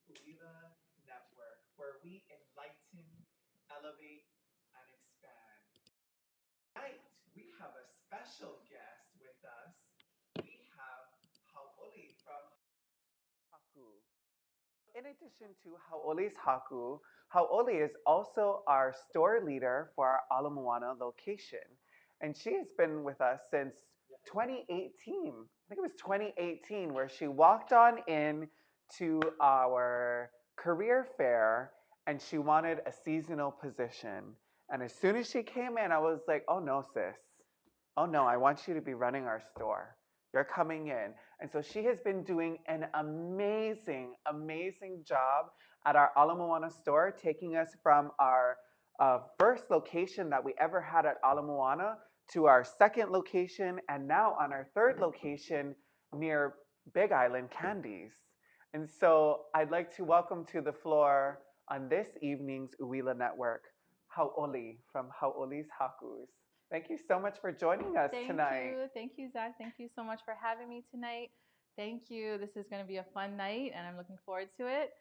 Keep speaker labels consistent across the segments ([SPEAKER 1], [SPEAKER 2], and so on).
[SPEAKER 1] Uwila Network, where we enlighten, elevate, and expand. Tonight, we have a special guest with us. We have Haoli from Haku. In addition to Haoli's Haku, Haoli is also our store leader for our Ala Moana location. And she has been with us since 2018. I think it was 2018 where she walked on in to our career fair and she wanted a seasonal position. And as soon as she came in, I was like, oh no, sis. Oh no, I want you to be running our store. You're coming in. And so she has been doing an amazing, amazing job at our Ala Moana store, taking us from our first location that we ever had at Ala Moana to our second location, and now on our third location near Big Island Candies. And so I'd like to welcome to the floor on this evening's Uwila Network, Hau'oli from Hau'oli's Hakus. Thank you so much for joining us tonight.
[SPEAKER 2] Thank you, Zach. Thank you so much for having me tonight. Thank you. This is going to be a fun night, and I'm looking forward to it.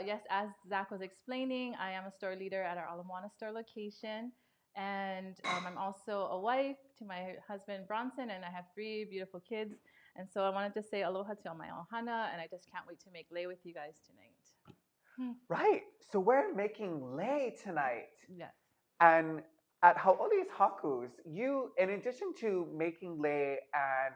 [SPEAKER 2] Yes, as Zach was explaining, I am a store leader at our Ala Moana store location, and I'm also a wife to my husband Bronson, and I have three beautiful kids. And so I wanted to say aloha to all my ohana, and I just can't wait to make lei with you guys tonight.
[SPEAKER 1] Right. So we're making lei tonight.
[SPEAKER 2] Yes.
[SPEAKER 1] And at Hau'oli's Hakus, you, in addition to making lei and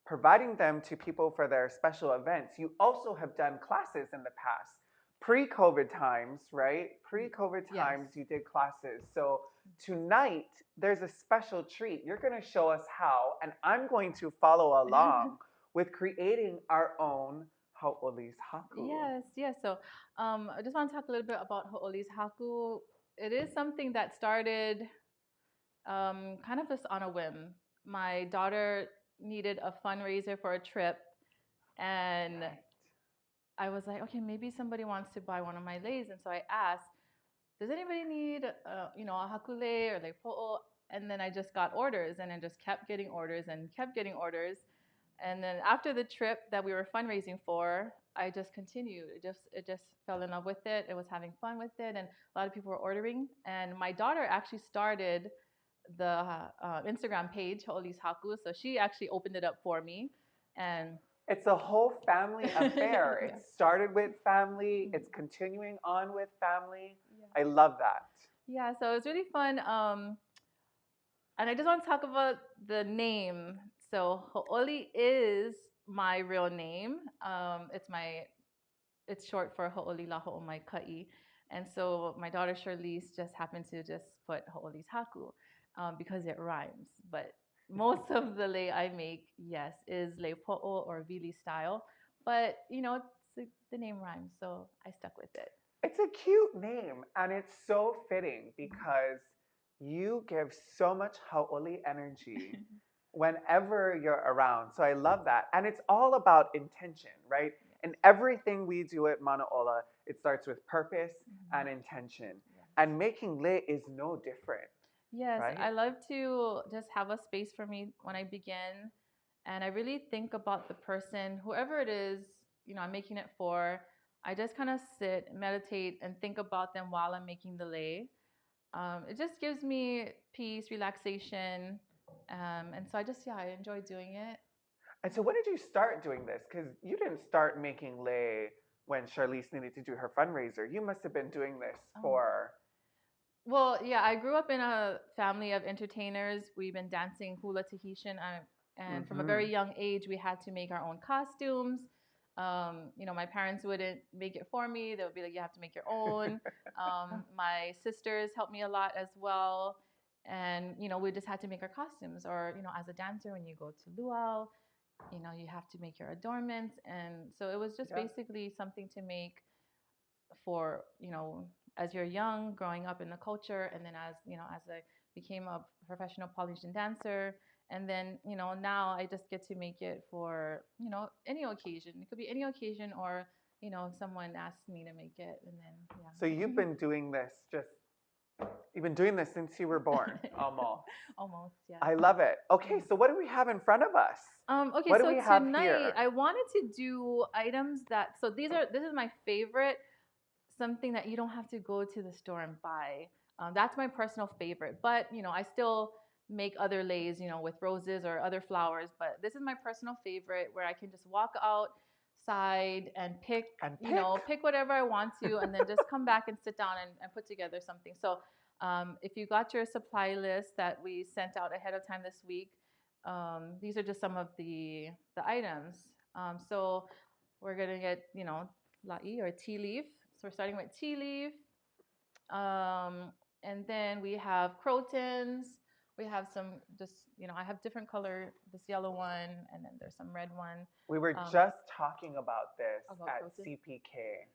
[SPEAKER 1] providing them to people for their special events, you also have done classes in the past. Pre-COVID times, right? Pre-COVID times, you did classes. So tonight, there's a special treat. You're going to show us how, and I'm going to follow along with creating our own Hau'oli's Haku.
[SPEAKER 2] Yes. So I just want to talk a little bit about Ho'oli's Haku. It is something that started kind of just on a whim. My daughter needed a fundraiser for a trip, and I was like, okay, maybe somebody wants to buy one of my leis. And so I asked, does anybody need, a hakule or like po'o? And then I just got orders, and I just kept getting orders and kept getting orders. And then after the trip that we were fundraising for, I just continued. It just fell in love with it. It was having fun with it, and a lot of people were ordering. And my daughter actually started the Instagram page Ho'oli's Haku, so she actually opened it up for me, and
[SPEAKER 1] it's a whole family affair.
[SPEAKER 2] Yeah.
[SPEAKER 1] It started with family. It's continuing on with family. I love that.
[SPEAKER 2] Yeah, so it's really fun. And I just want to talk about the name. So Ho'oli is my real name. It's short for Ho'oli Laho'o Mai Ka'i. And so my daughter Charlize just happened to just put Ho'oli's Haku because it rhymes. But most of the lei I make, yes, is lei po'o or vili style. But, the name rhymes, so I stuck with it.
[SPEAKER 1] It's a cute name, and it's so fitting because you give so much Hau'oli energy whenever you're around. So I love that. And it's all about intention, right? And everything we do at Mana'ola, it starts with purpose and intention. And making lei is no different.
[SPEAKER 2] Yes,
[SPEAKER 1] right?
[SPEAKER 2] I love to just have a space for me when I begin. And I really think about the person, whoever it is, I'm making it for. I just kind of sit, meditate, and think about them while I'm making the lei. It just gives me peace, relaxation. And so I enjoy doing it.
[SPEAKER 1] And so when did you start doing this? Because you didn't start making lei when Charlize needed to do her fundraiser. You must have been doing this for...
[SPEAKER 2] Well, yeah, I grew up in a family of entertainers. We've been dancing hula Tahitian, and from a very young age, we had to make our own costumes. My parents wouldn't make it for me. They would be like, you have to make your own. My sisters helped me a lot as well. And, we just had to make our costumes. Or, as a dancer, when you go to luau, you have to make your adornments. And so it was just basically something to make for, as you're young, growing up in the culture, and then as I became a professional Polynesian dancer, and then now I just get to make it for any occasion. It could be any occasion, or if someone asks me to make it, and then
[SPEAKER 1] So you've been doing this just You've been doing this since you were born, almost.
[SPEAKER 2] Almost, yeah.
[SPEAKER 1] I love it. Okay, so what do we have in front of us?
[SPEAKER 2] Okay,
[SPEAKER 1] What do
[SPEAKER 2] so
[SPEAKER 1] we have
[SPEAKER 2] tonight
[SPEAKER 1] here?
[SPEAKER 2] I wanted to do items that, so this is my favorite, something that you don't have to go to the store and buy. That's my personal favorite, but I still make other leis, with roses or other flowers, but this is my personal favorite where I can just walk outside and pick, pick whatever I want to, and then just come back and sit down and put together something. So if you got your supply list that we sent out ahead of time this week, these are just some of the items. So we're gonna get lai or tea leaf. So we're starting with tea leaf, and then we have crotons. We have some just I have different color. This yellow one, and then there's some red one.
[SPEAKER 1] We were just talking about this at
[SPEAKER 2] crotons?
[SPEAKER 1] CPK.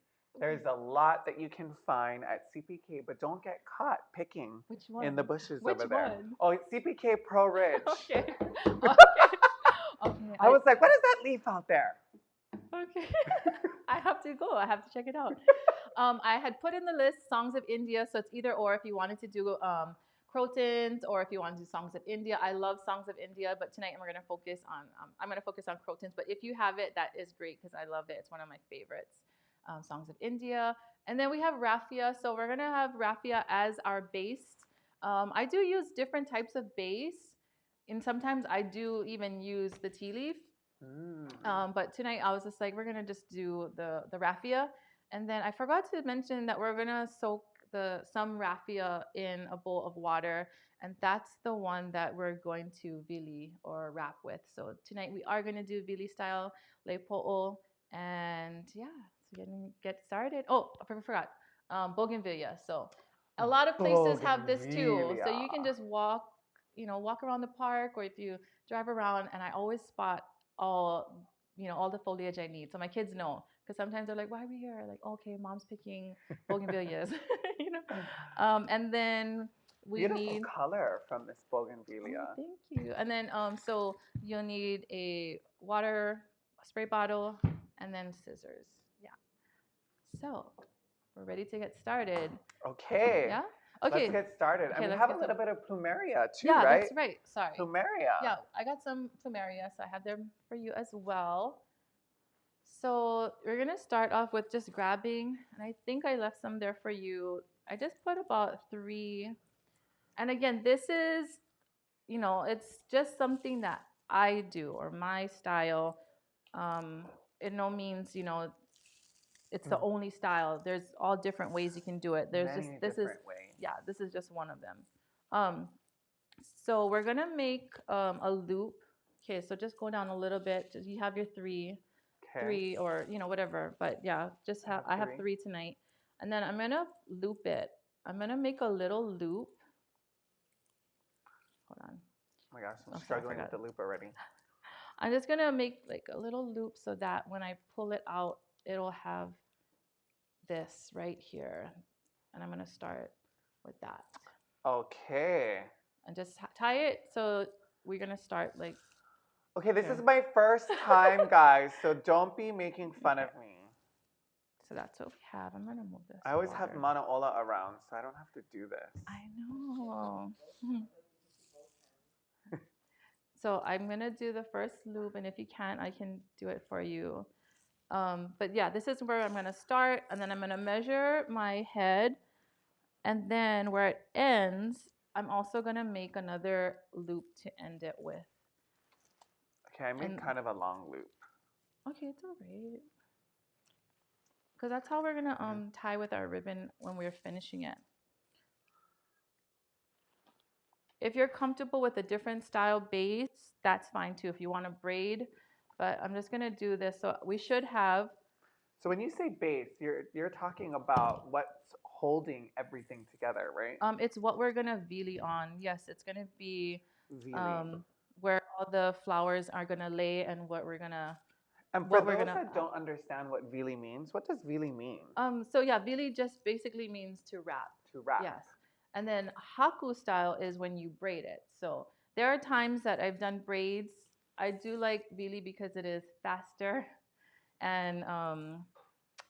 [SPEAKER 1] There's a lot that you can find at CPK, but don't get caught picking in the bushes over there.
[SPEAKER 2] One?
[SPEAKER 1] Oh, CPK Pro Ridge.
[SPEAKER 2] Okay.
[SPEAKER 1] I was like, what is that leaf out there?
[SPEAKER 2] Okay. I have to go. I have to check it out. I had put in the list Songs of India, so it's either or if you wanted to do crotons or if you want to do Songs of India. I love Songs of India, but tonight I'm going to focus on crotons. But if you have it, that is great because I love it. It's one of my favorites. Songs of India. And then we have raffia. So we're going to have raffia as our base. I do use different types of base. And sometimes I do even use the tea leaf. But tonight I was just like, we're going to just do the raffia. And then I forgot to mention that we're going to soak some raffia in a bowl of water. And that's the one that we're going to vili or wrap with. So tonight we are going to do vili style lepo'o. And yeah, so get started. Oh, I forgot. Bougainvillea. So a lot of places have this too. So you can just walk around the park, or if you drive around, and I always spot all the foliage I need. So my kids know, because sometimes they're like, why are we here? Like, okay, mom's picking bougainvilleas. And then we need
[SPEAKER 1] color from this bougainvillea.
[SPEAKER 2] Oh, thank you. And then so you'll need a water spray bottle and then scissors. Yeah. So we're ready to get started.
[SPEAKER 1] Okay.
[SPEAKER 2] Yeah. Okay.
[SPEAKER 1] Let's get started.
[SPEAKER 2] Okay,
[SPEAKER 1] and we have a little bit of plumeria too,
[SPEAKER 2] yeah,
[SPEAKER 1] right?
[SPEAKER 2] that's right. Sorry.
[SPEAKER 1] Plumeria.
[SPEAKER 2] Yeah, I got some plumeria, so I have them for you as well. So we're gonna start off with just grabbing, and I think I left some there for you. I just put about 3. And again, this is, it's just something that I do or my style. In no means, it's the only style. There's all different ways you can do it. There's
[SPEAKER 1] Many
[SPEAKER 2] this
[SPEAKER 1] different
[SPEAKER 2] is
[SPEAKER 1] ways.
[SPEAKER 2] Yeah, this is just one of them. So we're gonna make a loop. Okay, so just go down a little bit. You have your 3, or whatever. But yeah, just I have 3 tonight, and then I'm gonna loop it. I'm gonna make a little loop. Hold on.
[SPEAKER 1] Oh my gosh, I'm struggling with the loop already.
[SPEAKER 2] I'm just gonna make like a little loop so that when I pull it out, it'll have this right here, and I'm gonna start with that.
[SPEAKER 1] Okay.
[SPEAKER 2] And just tie it. So we're gonna start like.
[SPEAKER 1] Okay, this is my first time, guys, so don't be making fun of me.
[SPEAKER 2] So that's what we have. I'm gonna move this.
[SPEAKER 1] I always have Manaola around, so I don't have to do this.
[SPEAKER 2] I know. So I'm gonna do the first loop, and if you can't, I can do it for you. But yeah, this is where I'm gonna start, and then I'm gonna measure my head, and then where it ends, I'm also gonna make another loop to end it with.
[SPEAKER 1] Okay, I made kind of a long loop.
[SPEAKER 2] Okay, it's all right. Because that's how we're gonna tie with our ribbon when we're finishing it. If you're comfortable with a different style base, that's fine too. If you want to braid, but I'm just gonna do this. So we should have.
[SPEAKER 1] So when you say base, you're talking about what's holding everything together, right?
[SPEAKER 2] It's what we're gonna vili on. Yes, it's gonna be where all the flowers are gonna lay and what we're gonna.
[SPEAKER 1] And for those that don't understand what vili means, what does vili mean?
[SPEAKER 2] So yeah, vili just basically means to wrap.
[SPEAKER 1] To wrap.
[SPEAKER 2] Yes. And then Haku style is when you braid it. So there are times that I've done braids. I do like vili because it is faster, and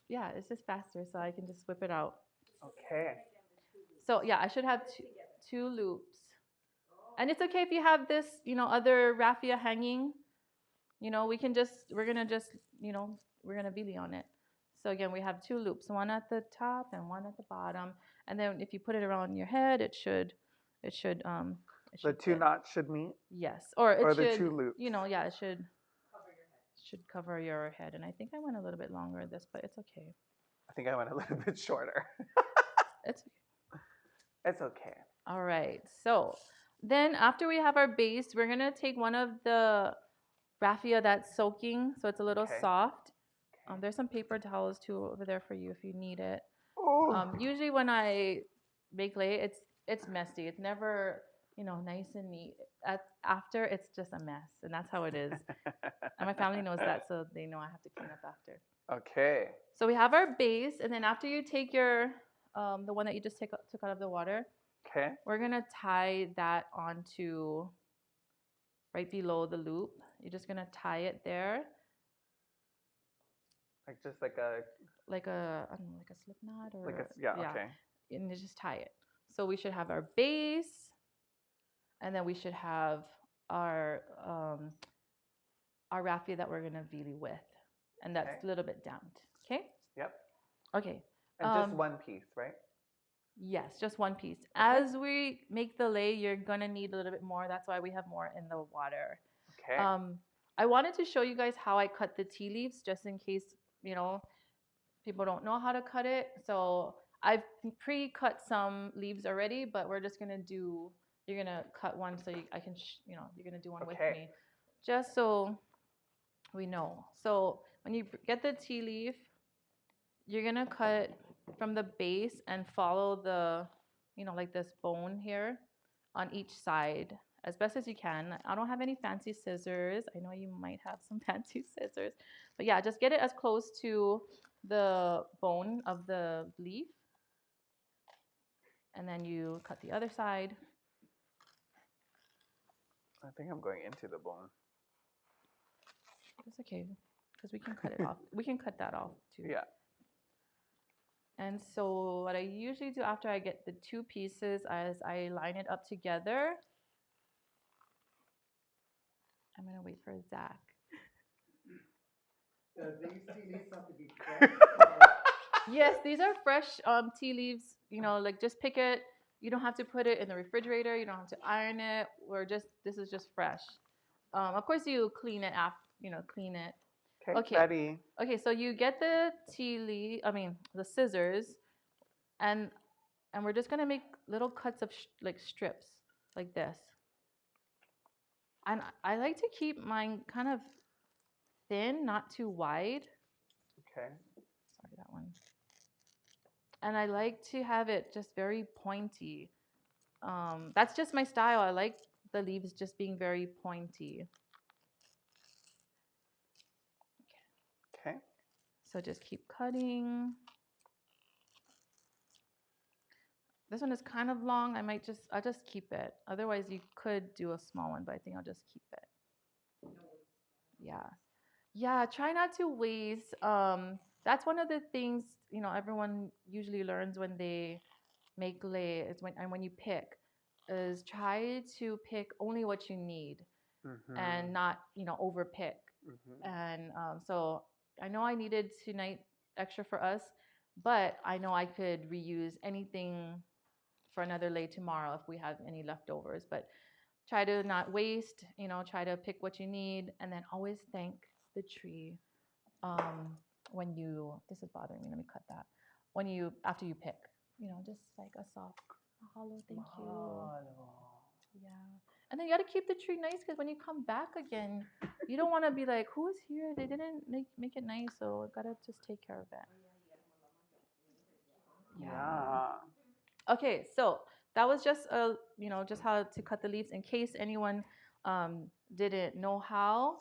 [SPEAKER 2] yeah, it's just faster, so I can just whip it out.
[SPEAKER 1] Okay.
[SPEAKER 2] So yeah, I should have two loops. And it's okay if you have this, other raffia hanging. We're gonna just, we're gonna Vili on it. So again, we have two loops, one at the top and one at the bottom. And then if you put it around your head, it should
[SPEAKER 1] The two
[SPEAKER 2] fit.
[SPEAKER 1] knots should meet?
[SPEAKER 2] Yes. Or it
[SPEAKER 1] Or
[SPEAKER 2] should,
[SPEAKER 1] the two loops?
[SPEAKER 2] yeah, it should cover your head. And I think I went a little bit longer with this, but it's okay.
[SPEAKER 1] I think I went a little bit shorter.
[SPEAKER 2] It's okay.
[SPEAKER 1] It's okay.
[SPEAKER 2] All right. So then after we have our base, we're going to take one of the raffia that's soaking, so it's a little soft. There's some paper towels too over there for you if you need it. Usually when I make lei, it's messy. It's never, nice and neat. After, it's just a mess, and that's how it is. And my family knows that, so they know I have to clean up after.
[SPEAKER 1] Okay.
[SPEAKER 2] So we have our base, and then after you take your the one that you just took out of the water, we're gonna tie that onto right below the loop. You're just gonna tie it there.
[SPEAKER 1] Like just like a
[SPEAKER 2] I don't know, like a slip knot or
[SPEAKER 1] okay.
[SPEAKER 2] And you just tie it. So we should have our base, and then we should have our raffia that we're gonna Vili with, and that's a little bit damped. Okay.
[SPEAKER 1] Yep.
[SPEAKER 2] Okay.
[SPEAKER 1] And just one piece, right?
[SPEAKER 2] Yes, just one piece. As we make the lei, you're gonna need a little bit more. That's why we have more in the water.
[SPEAKER 1] Okay.
[SPEAKER 2] I wanted to show you guys how I cut the tea leaves, just in case people don't know how to cut it. So I've pre-cut some leaves already, but we're just gonna do. You're gonna cut one so I can. You're gonna do one with me, just so we know. So when you get the tea leaf, you're gonna cut from the base and follow the, like this bone here on each side as best as you can. I don't have any fancy scissors. I know you might have some fancy scissors, but yeah, just get it as close to the bone of the leaf. And then you cut the other side.
[SPEAKER 1] I think I'm going into the bone.
[SPEAKER 2] It's okay, because we can cut it off. We can cut that off too.
[SPEAKER 1] Yeah.
[SPEAKER 2] And so what I usually do after I get the two pieces is I line it up together. I'm going to wait for Zach.
[SPEAKER 3] These tea leaves have to be fresh.
[SPEAKER 2] Yes, these are fresh tea leaves. Like just pick it. You don't have to put it in the refrigerator. You don't have to iron it. This is just fresh. Of course, you clean it after. Clean it.
[SPEAKER 1] Okay. Ready.
[SPEAKER 2] Okay, so you get the the scissors, and we're just gonna make little cuts of like strips, like this. And I like to keep mine kind of thin, not too wide.
[SPEAKER 1] Okay.
[SPEAKER 2] Sorry, that one. And I like to have it just very pointy. That's just my style. I like the leaves just being very pointy.
[SPEAKER 1] Okay.
[SPEAKER 2] So just keep cutting. This one is kind of long. I'll just keep it. Otherwise, you could do a small one, but I think I'll just keep it. Yeah. Yeah, try not to waste. That's one of the things, everyone usually learns when they make lei is when you pick, is try to pick only what you need and not, over pick. And so I know I needed tonight extra for us, but I know I could reuse anything for another lei tomorrow if we have any leftovers. But try to not waste, try to pick what you need, and then always thank the tree when you, this is bothering me, let me cut that. After you pick, just like a soft mahalo, thank you. Yeah. And then you got to keep the tree nice, because when you come back again, you don't want to be like, who's here? They didn't make it nice, so got to just take care of it.
[SPEAKER 1] Yeah.
[SPEAKER 2] Okay, so that was just just how to cut the leaves in case anyone didn't know how.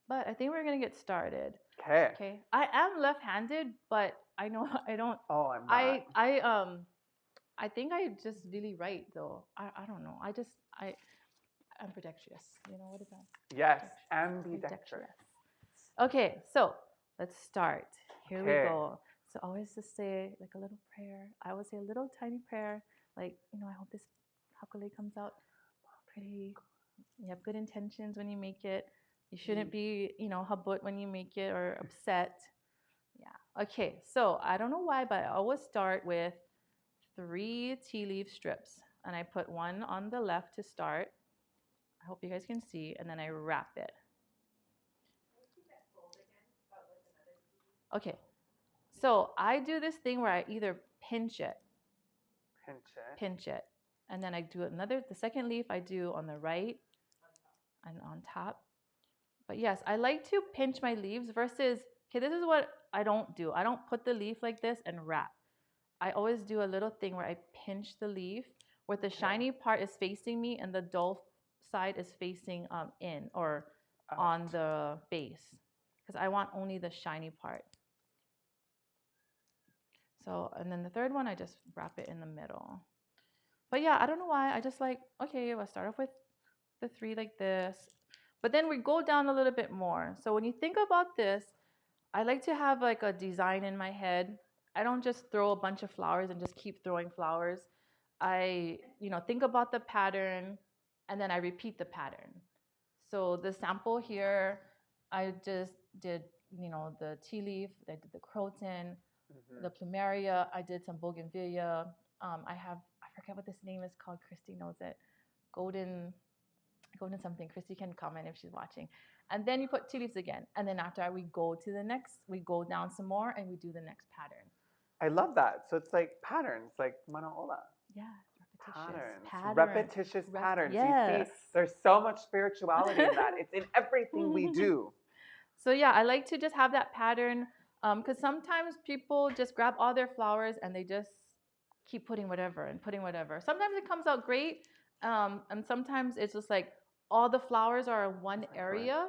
[SPEAKER 2] But I think we're gonna get started. Okay. I am left-handed, but I know I don't.
[SPEAKER 1] Oh, I'm not.
[SPEAKER 2] I think I just really write though. I don't know. I'm ambidextrous. What is that?
[SPEAKER 1] Yes, ambidextrous.
[SPEAKER 2] Okay, so let's start. Here we go. So always just say like a little prayer. I always say a little tiny prayer. like, I hope this hakule comes out pretty. You have good intentions when you make it. You shouldn't be, habut when you make it or upset. Yeah. Okay, so I don't know why, but I always start with 3 tea leaf strips. And I put one on the left to start. I hope you guys can see. And then I wrap it. Okay. So I do this thing where I either pinch it. And then I do the second leaf I do on the right and on top. But yes, I like to pinch my leaves versus, okay, this is what I don't do. I don't put the leaf like this and wrap. I always do a little thing where I pinch the leaf where the shiny part is facing me and the dull side is facing in or on the base because I want only the shiny part. So, and then the third one, I just wrap it in the middle. But yeah, I don't know why. I just like, okay, let's start off with the 3 like this. But then we go down a little bit more. So when you think about this, I like to have like a design in my head. I don't just throw a bunch of flowers and just keep throwing flowers. I, think about the pattern and then I repeat the pattern. So the sample here, I just did, the tea leaf, I did the croton, the plumeria, I did some bougainvillea. I forget what this name is called. Christy knows it. Golden something. Christy can comment if she's watching. And then you put tea leaves again. And then after we go to the next, we go down some more and we do the next pattern.
[SPEAKER 4] I love that. So it's like patterns, like manaola.
[SPEAKER 2] Yeah,
[SPEAKER 4] repetitious patterns.
[SPEAKER 2] Yes.
[SPEAKER 4] You see, there's so much spirituality in that. It's in everything we do.
[SPEAKER 2] So yeah, I like to just have that pattern because sometimes people just grab all their flowers and they just keep putting whatever and putting whatever. Sometimes it comes out great, and sometimes it's just like all the flowers are in one area,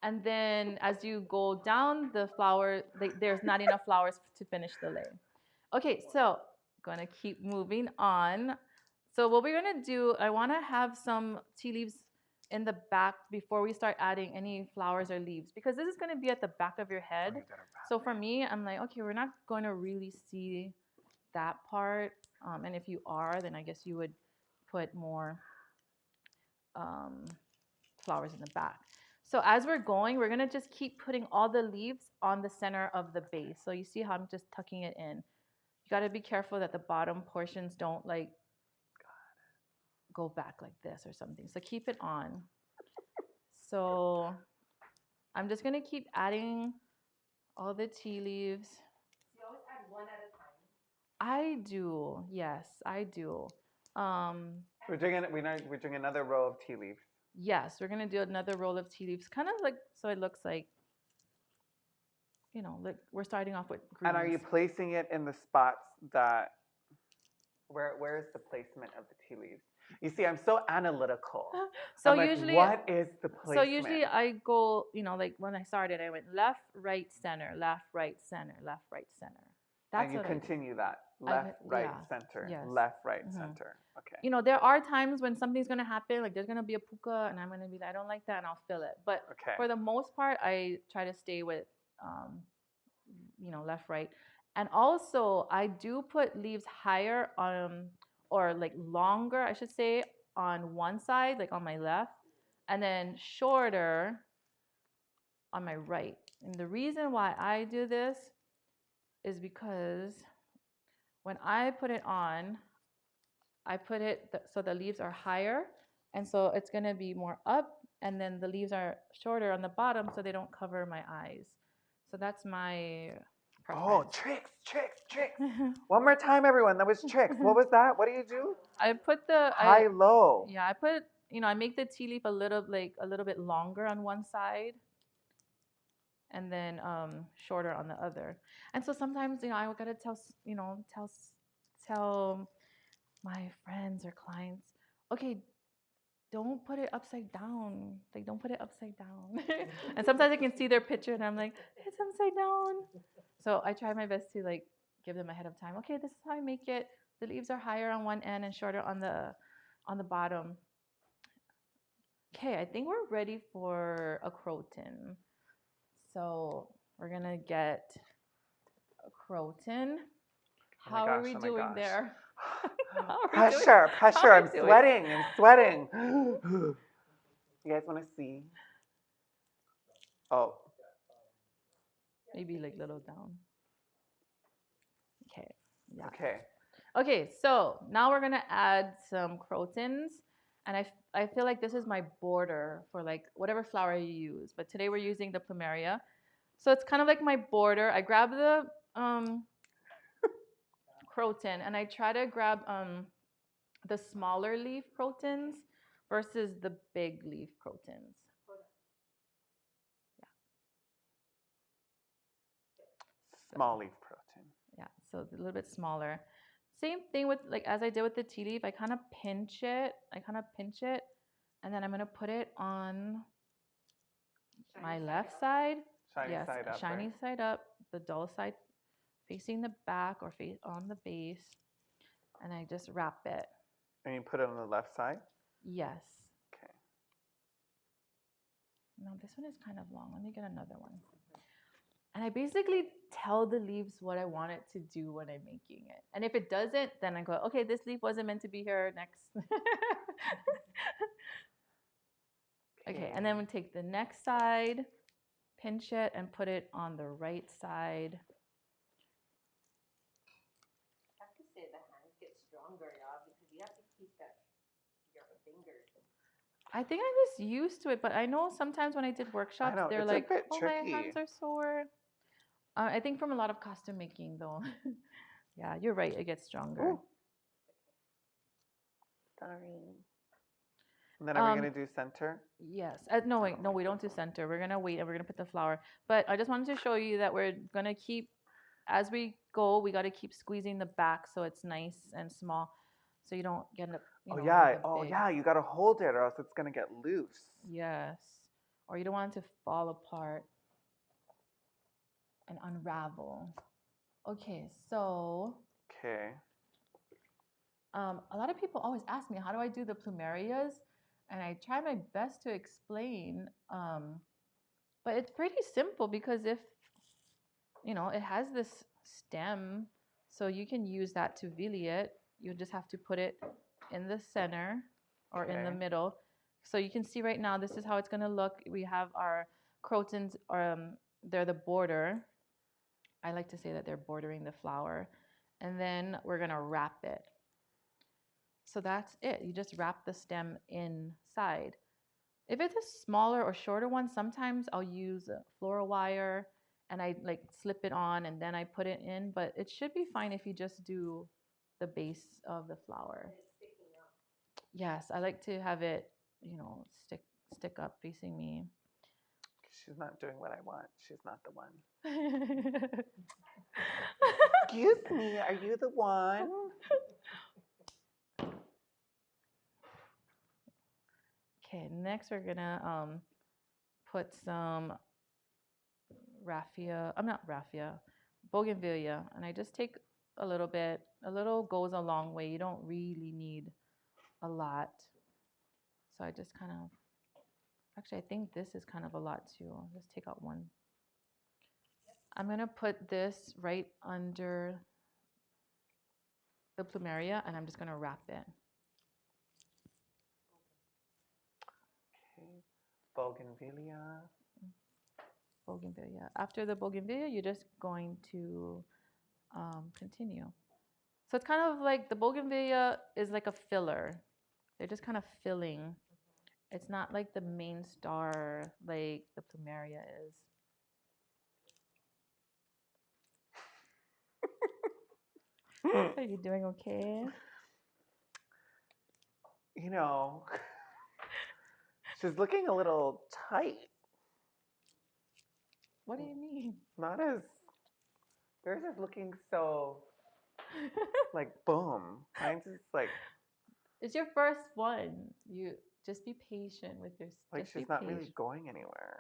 [SPEAKER 2] and then as you go down the flower, there's not enough flowers to finish the lei. Okay, so gonna keep moving on. So what we're gonna do, I wanna have some tea leaves in the back before we start adding any flowers or leaves because this is gonna be at the back of your head. So for me, I'm like, okay, we're not gonna really see that part. And if you are, then I guess you would put more flowers in the back. So as we're going, we're gonna just keep putting all the leaves on the center of the base. So you see how I'm just tucking it in. You gotta be careful that the bottom portions don't like go back like this or something. So keep it on. So I'm just gonna keep adding all the tea leaves.
[SPEAKER 3] You always add one at a time.
[SPEAKER 2] I do, yes, I do.
[SPEAKER 4] We're doing another row of tea leaves.
[SPEAKER 2] Yes, we're gonna do another roll of tea leaves, kind of like so it looks like, like we're starting off with greens.
[SPEAKER 4] And are you placing it in the spots that? Where is the placement of the tea leaves? You see, I'm so analytical.
[SPEAKER 2] So
[SPEAKER 4] I'm
[SPEAKER 2] usually,
[SPEAKER 4] what is the placement?
[SPEAKER 2] So usually I go, like when I started, I went left, right, center, left, right, center, left, right, center. That's
[SPEAKER 4] and you
[SPEAKER 2] what
[SPEAKER 4] continue that left, right, center,
[SPEAKER 2] yes.
[SPEAKER 4] left, right, center. Okay.
[SPEAKER 2] There are times when something's gonna happen, like there's gonna be a puka, and I'm gonna be like, I don't like that, and I'll fill it. But for the most part, I try to stay with, left, right, and also I do put leaves higher on, or like longer, I should say, on one side, like on my left, and then shorter on my right. And the reason why I do this is because when I put it on, I put it so the leaves are higher, and so it's gonna be more up, and then the leaves are shorter on the bottom so they don't cover my eyes. So that's my preference.
[SPEAKER 4] Oh, tricks. One more time, everyone. That was tricks. What was that? What do you do?
[SPEAKER 2] I put the
[SPEAKER 4] high, low.
[SPEAKER 2] Yeah, I put, I make the tea leaf a little bit longer on one side, and then shorter on the other. And so sometimes, I gotta tell my friends or clients, okay, don't put it upside down. Like, don't put it upside down. And sometimes I can see their picture and I'm like, it's upside down. So I try my best to like give them ahead of time. Okay, this is how I make it. The leaves are higher on one end and shorter on the bottom. Okay, I think we're ready for a croton. So we're gonna get a croton. How are we doing there? How are we doing?
[SPEAKER 4] Pressure,
[SPEAKER 2] How
[SPEAKER 4] pressure.
[SPEAKER 2] are
[SPEAKER 4] I'm
[SPEAKER 2] we doing?
[SPEAKER 4] sweating. I'm sweating. You guys want to see? Oh,
[SPEAKER 2] Maybe like little down. Okay. Yeah.
[SPEAKER 4] okay.
[SPEAKER 2] Okay, so now we're gonna add some crotons, and I feel like this is my border for like whatever flower you use. But today we're using the plumeria, so it's kind of like my border. I grab the croton and I try to grab the smaller leaf crotons versus the big leaf crotons.
[SPEAKER 4] Small leaf protein.
[SPEAKER 2] Yeah, so it's a little bit smaller. Same thing with like as I did with the tea leaf, I kind of pinch it. And then I'm gonna put it on my left side.
[SPEAKER 4] Shiny
[SPEAKER 2] Yes,
[SPEAKER 4] side up.
[SPEAKER 2] shiny
[SPEAKER 4] Right?
[SPEAKER 2] side up, the dull side facing the back or face on the base, and I just wrap it.
[SPEAKER 4] And you put it on the left side?
[SPEAKER 2] Yes.
[SPEAKER 4] Okay.
[SPEAKER 2] Now this one is kind of long. Let me get another one. And I basically tell the leaves what I want it to do when I'm making it. And if it doesn't, then I go, okay, this leaf wasn't meant to be here. Next. Okay, and then we take the next side, pinch it, and put it on the right side.
[SPEAKER 3] I have to say the hands get stronger, y'all, because you have to keep your fingers.
[SPEAKER 2] I think I'm just used to it, but I know sometimes when I did workshops,
[SPEAKER 4] know,
[SPEAKER 2] they're
[SPEAKER 4] it's a
[SPEAKER 2] like,
[SPEAKER 4] bit
[SPEAKER 2] "Oh,
[SPEAKER 4] tricky.
[SPEAKER 2] my hands are sore." I think from a lot of costume making, though. Yeah, you're right. It gets stronger.
[SPEAKER 4] Ooh. Sorry. And then are we going to do center?
[SPEAKER 2] Yes. No, wait. No, we don't do center. We're going to wait and we're going to put the flower. But I just wanted to show you that we're going to keep, as we go, we got to keep squeezing the back so it's nice and small. So you don't get up,
[SPEAKER 4] Oh,
[SPEAKER 2] with
[SPEAKER 4] yeah.
[SPEAKER 2] a
[SPEAKER 4] Oh,
[SPEAKER 2] big.
[SPEAKER 4] yeah. You got to hold it or else it's going to get loose.
[SPEAKER 2] Yes. Or you don't want it to fall apart and unravel. Okay, so
[SPEAKER 4] Okay.
[SPEAKER 2] a lot of people always ask me, how do I do the plumerias? And I try my best to explain, but it's pretty simple because if, it has this stem, so you can use that to vili it. You just have to put it in the center or in the
[SPEAKER 4] Okay.
[SPEAKER 2] middle. So you can see right now, this is how it's gonna look. We have our crotons, they're the border. I like to say that they're bordering the flower. And then we're gonna wrap it. So that's it. You just wrap the stem inside. If it's a smaller or shorter one, sometimes I'll use a floral wire and I like slip it on and then I put it in. But it should be fine if you just do the base of the flower. Yes, I like to have it, stick up facing me.
[SPEAKER 4] She's not doing what I want. She's not the one.
[SPEAKER 2] Okay,
[SPEAKER 4] Excuse me. Are you the one?
[SPEAKER 2] next we're gonna put some raffia. I'm not raffia, bougainvillea, and I just take a little bit. A little goes a long way. You don't really need a lot. So I just kind of, actually, I think this is kind of a lot too. I'll just take out one. I'm gonna put this right under the plumeria, and I'm just gonna wrap it.
[SPEAKER 4] Okay. Bougainvillea.
[SPEAKER 2] Bougainvillea. After the bougainvillea, you're just going to continue. So it's kind of like the bougainvillea is like a filler. They're just kind of filling. It's not like the main star like the plumeria is. Are you doing okay?
[SPEAKER 4] She's looking a little tight.
[SPEAKER 2] What do you mean?
[SPEAKER 4] Not as, yours is looking so, like, boom. Mine's just like.
[SPEAKER 2] It's your first one. You just be patient with your.
[SPEAKER 4] Like she's not really going anywhere.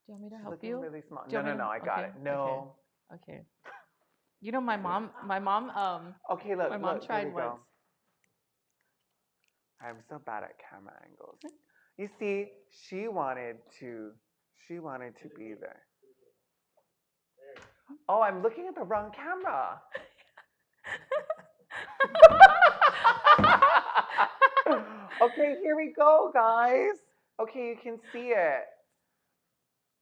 [SPEAKER 2] Do you want me to
[SPEAKER 4] She's
[SPEAKER 2] help
[SPEAKER 4] looking
[SPEAKER 2] you?
[SPEAKER 4] really small.
[SPEAKER 2] Do you
[SPEAKER 4] No,
[SPEAKER 2] want
[SPEAKER 4] no,
[SPEAKER 2] me
[SPEAKER 4] no.
[SPEAKER 2] to-
[SPEAKER 4] I got
[SPEAKER 2] okay,
[SPEAKER 4] it. No.
[SPEAKER 2] Okay. You know my mom.
[SPEAKER 4] Okay, look.
[SPEAKER 2] My mom
[SPEAKER 4] Look,
[SPEAKER 2] tried
[SPEAKER 4] here we go.
[SPEAKER 2] once.
[SPEAKER 4] I'm so bad at camera angles. You see, she wanted to be there. Oh, I'm looking at the wrong camera. Okay, here we go, guys. Okay, you can see it.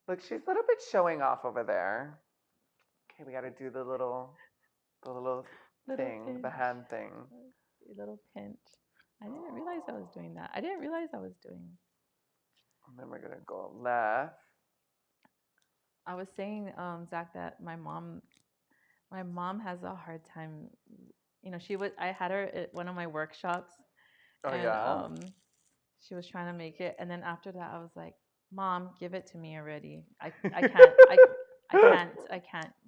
[SPEAKER 4] Look, she's a little bit showing off over there. Okay, we got to do the little thing, the
[SPEAKER 2] pinch.
[SPEAKER 4] hand thing.
[SPEAKER 2] A little pinch. I didn't realize I was doing that. I didn't realize I was doing.
[SPEAKER 4] And then we're gonna go left.
[SPEAKER 2] I was saying, Zach, that my mom has a hard time. You know, I had her at one of my workshops,
[SPEAKER 4] Oh
[SPEAKER 2] and
[SPEAKER 4] yeah.
[SPEAKER 2] she was trying to make it, and then after that, I was like, Mom, give it to me already. I can't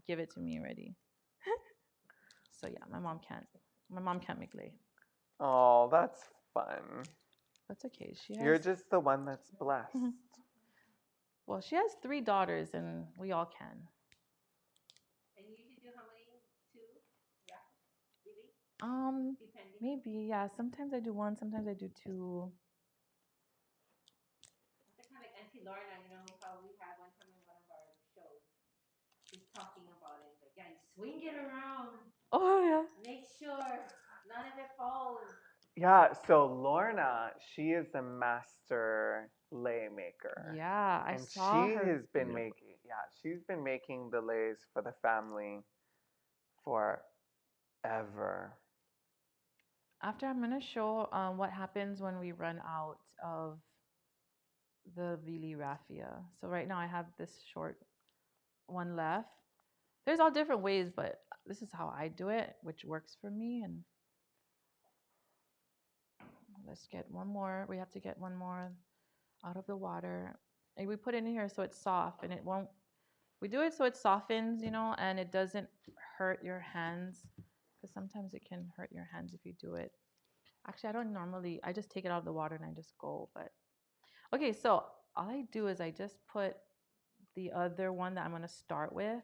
[SPEAKER 2] give it to me already. So yeah, my mom can't make lei.
[SPEAKER 4] Oh, that's fun.
[SPEAKER 2] That's okay.
[SPEAKER 4] You're just the one that's blessed.
[SPEAKER 2] Well, she has 3 daughters, and we all can.
[SPEAKER 3] And you usually do how many? 2? Yeah. Really? Depending.
[SPEAKER 2] Maybe, yeah. Sometimes I do 1, sometimes I do 2.
[SPEAKER 3] That's kind of like Auntie Lorna, you know, how we had one time in one of our shows. She's talking about it. Like, yeah, you swing it around.
[SPEAKER 2] Oh yeah.
[SPEAKER 3] Make sure none of it falls.
[SPEAKER 4] Yeah, so Lorna, she is a master lei maker.
[SPEAKER 2] Yeah, I
[SPEAKER 4] and
[SPEAKER 2] saw
[SPEAKER 4] she
[SPEAKER 2] her.
[SPEAKER 4] has been making, she's been making the leis for the family forever.
[SPEAKER 2] After, I'm gonna show what happens when we run out of the Vili raffia. So right now I have this short one left. There's all different ways, but this is how I do it, which works for me. And let's get one more. We have to get one more out of the water. And we put it in here so it's soft, and it won't. We do it so it softens, you know, and it doesn't hurt your hands, because sometimes it can hurt your hands if you do it. Actually, I don't normally. I just take it out of the water and I just go. But okay, so all I do is I just put the other one that I'm gonna start with,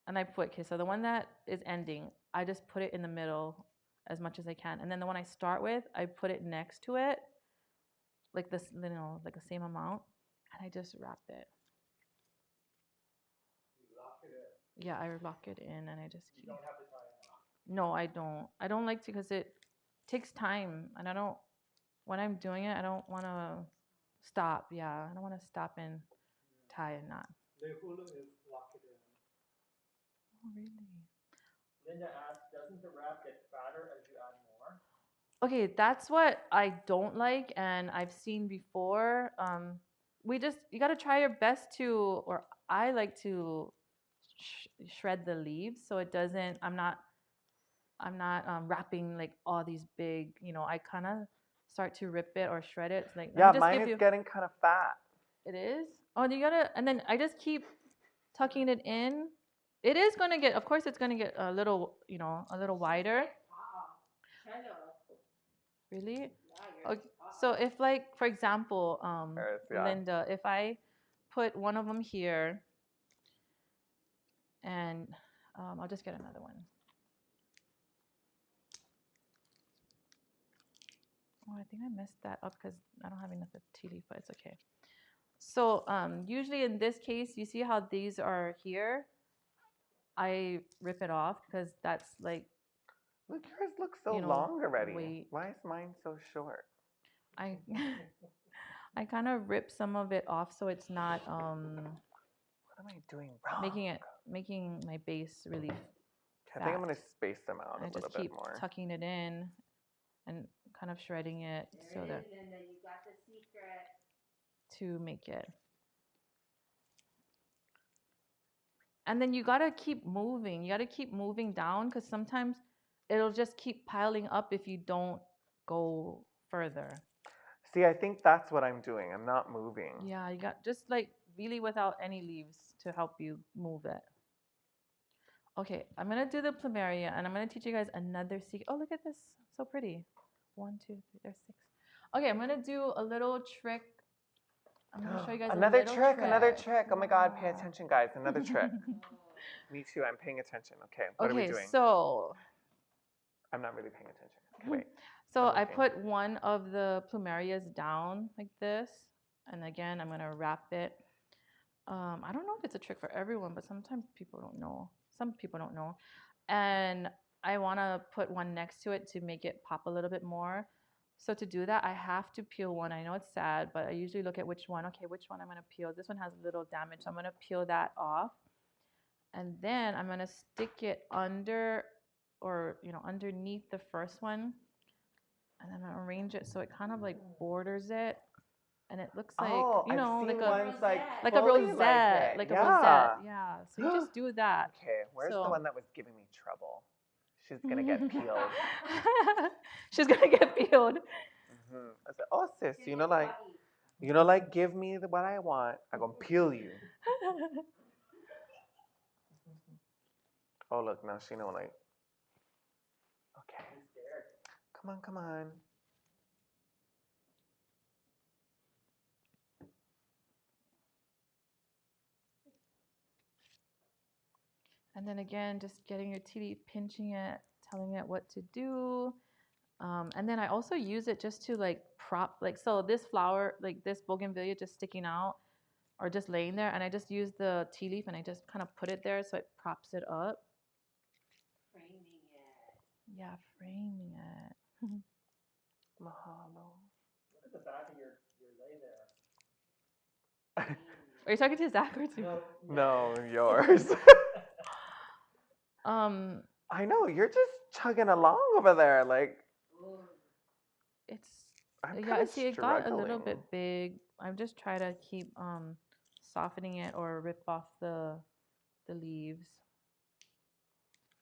[SPEAKER 2] and I put, okay, so the one that is ending, I just put it in the middle as much as I can, and then the one I start with, I put it next to it, like this, you know, like the same amount, and I just wrap it.
[SPEAKER 1] You lock it in.
[SPEAKER 2] Yeah, I lock it in, and I just keep.
[SPEAKER 1] You don't have to tie it off.
[SPEAKER 2] No, I don't. I don't like to, because it takes time, and I don't. When I'm doing it, I don't want to stop. Yeah, I don't want to stop and tie a knot.
[SPEAKER 1] The hula is lock it in.
[SPEAKER 2] Oh, really?
[SPEAKER 1] Linda asked, doesn't the wrap get fatter as you add more?
[SPEAKER 2] Okay, that's what I don't like, and I've seen before. You got to try your best to, or I like to shred the leaves so it doesn't. I'm not wrapping like all these big. You know, I kind of start to rip it or shred it. It's like,
[SPEAKER 4] Yeah, mine is getting kind of fat.
[SPEAKER 2] It is. Oh, you gotta, and then I just keep tucking it in. It is gonna get, of course, it's gonna get a little, you know, a little wider. Really? Okay. So if, like, for example, Linda, if I put one of them here, and I'll just get another one. Oh, I think I messed that up because I don't have enough of tea leaf, but it's okay. So usually in this case, you see how these are here? I rip it off because that's like.
[SPEAKER 4] Look, yours looks so long already. Why is mine so short?
[SPEAKER 2] I kind of rip some of it off so it's not
[SPEAKER 4] What am I doing wrong?
[SPEAKER 2] making my base really
[SPEAKER 4] I think I'm gonna space them out a little bit more.
[SPEAKER 2] I just keep tucking it in and kind of shredding it so that
[SPEAKER 3] Linda, you got the secret.
[SPEAKER 2] To make it. And then you gotta keep moving. You gotta keep moving down, because sometimes it'll just keep piling up if you don't go further.
[SPEAKER 4] See, I think that's what I'm doing. I'm not moving.
[SPEAKER 2] Yeah, you got just like really without any leaves to help you move it. Okay, I'm gonna do the plumeria, and I'm gonna teach you guys another secret. Oh, look at this, so pretty. 1, 2, 3, there's 6. Okay, I'm gonna do a little trick. I'm gonna show you guys
[SPEAKER 4] another trick.
[SPEAKER 2] Another
[SPEAKER 4] trick. Oh my God, pay attention, guys. Another trick. Me too, I'm paying attention. Okay, what are we doing?
[SPEAKER 2] So
[SPEAKER 4] I'm not really paying attention. Okay, wait.
[SPEAKER 2] So I put one of the plumerias down like this, and again, I'm gonna wrap it. I don't know if it's a trick for everyone, but sometimes people don't know. Some people don't know. And I want to put one next to it to make it pop a little bit more. So to do that, I have to peel one. I know it's sad, but I usually look at which one. Okay, which one I'm going to peel. This one has a little damage, so I'm going to peel that off. And then I'm going to stick it under or, underneath the first one. And then I'm going to arrange it so it kind of like borders it. And it looks like,
[SPEAKER 4] Oh, I've
[SPEAKER 2] like
[SPEAKER 4] seen
[SPEAKER 2] a
[SPEAKER 4] ones like
[SPEAKER 2] like a
[SPEAKER 4] fully
[SPEAKER 2] rosette,
[SPEAKER 4] like it.
[SPEAKER 2] like a rosette. Yeah. So you just do that.
[SPEAKER 4] Okay, where's the
[SPEAKER 2] So-
[SPEAKER 4] one that was giving me trouble? She's gonna get peeled.
[SPEAKER 2] She's gonna get peeled.
[SPEAKER 4] I said, oh sis, give me what I want. I'm gonna peel you. Oh look, now she know like. Okay. Come on.
[SPEAKER 2] And then again, just getting your tea leaf, pinching it, telling it what to do. And then I also use it just to like prop, like, so this flower, like this bougainvillea just sticking out or just laying there. And I just use the tea leaf and I just kind of put it there so it props it up.
[SPEAKER 3] Framing it.
[SPEAKER 2] Yeah, framing it.
[SPEAKER 4] Mahalo.
[SPEAKER 1] Look at the back of your lei there.
[SPEAKER 2] Are you talking to Zach or to?
[SPEAKER 4] No, yours. I know, you're just chugging along over there. Like,
[SPEAKER 2] It's,
[SPEAKER 4] I'm
[SPEAKER 2] yeah, see, it got a
[SPEAKER 4] struggling.
[SPEAKER 2] little bit big. I'm just trying to keep softening it or rip off the leaves.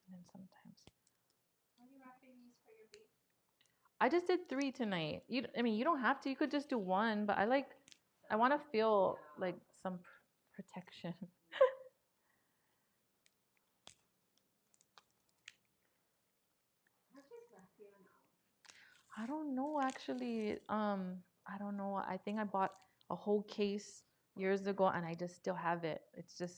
[SPEAKER 2] And then sometimes.
[SPEAKER 3] Are you wrapping these for your base?
[SPEAKER 2] I just did 3 tonight. You don't have to. You could just do 1, but I want to feel like some protection. I don't know actually. I don't know. I think I bought a whole case years ago and I just still have it. It's just